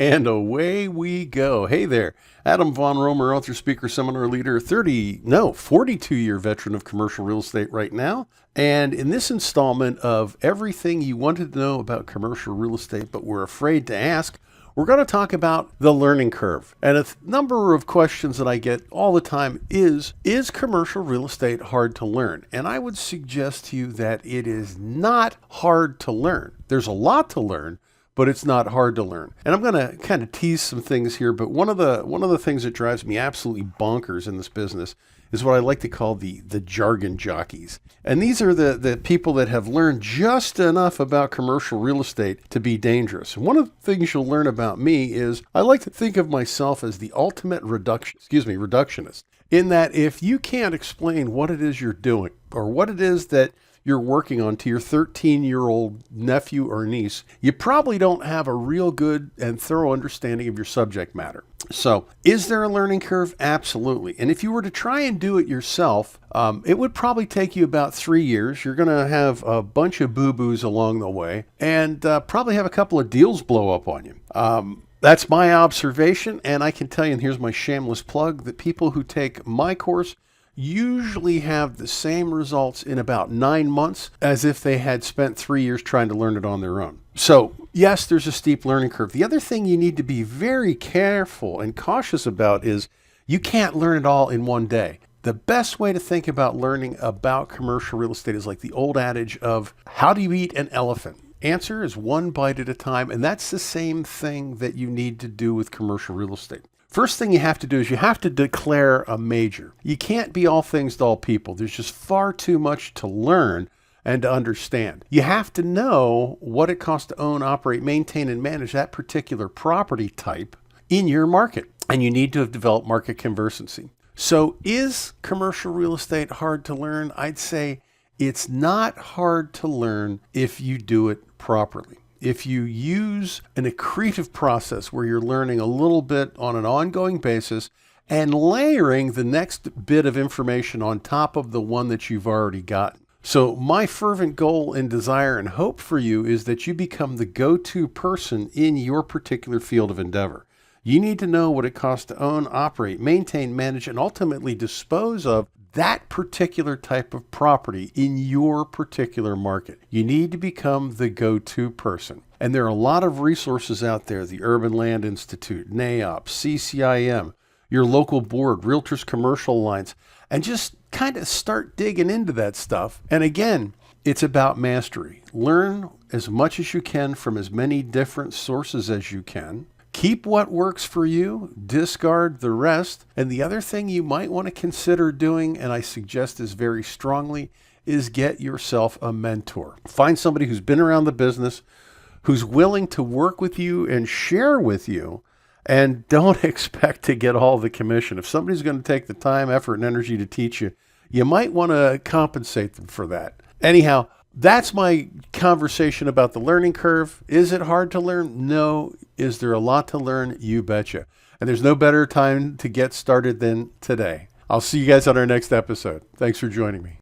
And away we go. Hey there, Adam Von Romer, author, speaker, seminar leader, 42-year veteran of commercial real estate right now. And in this installment of everything you wanted to know about commercial real estate but were afraid to ask, we're going to talk about the learning curve. And a number of questions that I get all the time is commercial real estate hard to learn? And I would suggest to you that it is not hard to learn. There's a lot to learn, but it's not hard to learn. And I'm going to kind of tease some things here, but one of the things that drives me absolutely bonkers in this business is what I like to call the jargon jockeys. And these are the people that have learned just enough about commercial real estate to be dangerous. And one of the things you'll learn about me is I like to think of myself as the ultimate reductionist, in that if you can't explain what it is you're doing or what it is that you're working on to your 13-year-old nephew or niece, you probably don't have a real good and thorough understanding of your subject matter. So is there a learning curve? Absolutely. And if you were to try and do it yourself, it would probably take you about 3 years. You're going to have a bunch of boo-boos along the way and probably have a couple of deals blow up on you. That's my observation. And I can tell you, and here's my shameless plug, that people who take my course usually have the same results in about 9 months as if they had spent 3 years trying to learn it on their own. So yes, there's a steep learning curve. The other thing you need to be very careful and cautious about is you can't learn it all in one day. The best way to think about learning about commercial real estate is like the old adage of, how do you eat an elephant? Answer is one bite at a time. And that's the same thing that you need to do with commercial real estate. First thing you have to do is you have to declare a major. You can't be all things to all people. There's just far too much to learn and to understand. You have to know what it costs to own, operate, maintain, and manage that particular property type in your market. And you need to have developed market conversancy. So is commercial real estate hard to learn? I'd say it's not hard to learn if you do it properly. If you use an accretive process where you're learning a little bit on an ongoing basis and layering the next bit of information on top of the one that you've already gotten. So my fervent goal and desire and hope for you is that you become the go-to person in your particular field of endeavor. You need to know what it costs to own, operate, maintain, manage, and ultimately dispose of that particular type of property in your particular market. You need to become the go-to person. And there are a lot of resources out there, the Urban Land Institute, NAIOP, CCIM, your local board, Realtors Commercial Alliance, and just kind of start digging into that stuff. And again, it's about mastery. Learn as much as you can from as many different sources as you can. Keep what works for you, discard the rest. And the other thing you might want to consider doing, and I suggest this very strongly, is get yourself a mentor. Find somebody who's been around the business, who's willing to work with you and share with you, and don't expect to get all the commission. If somebody's going to take the time, effort, and energy to teach you, you might want to compensate them for that. Anyhow, that's my conversation about the learning curve. Is it hard to learn? No. Is there a lot to learn? You betcha. And there's no better time to get started than today. I'll see you guys on our next episode. Thanks for joining me.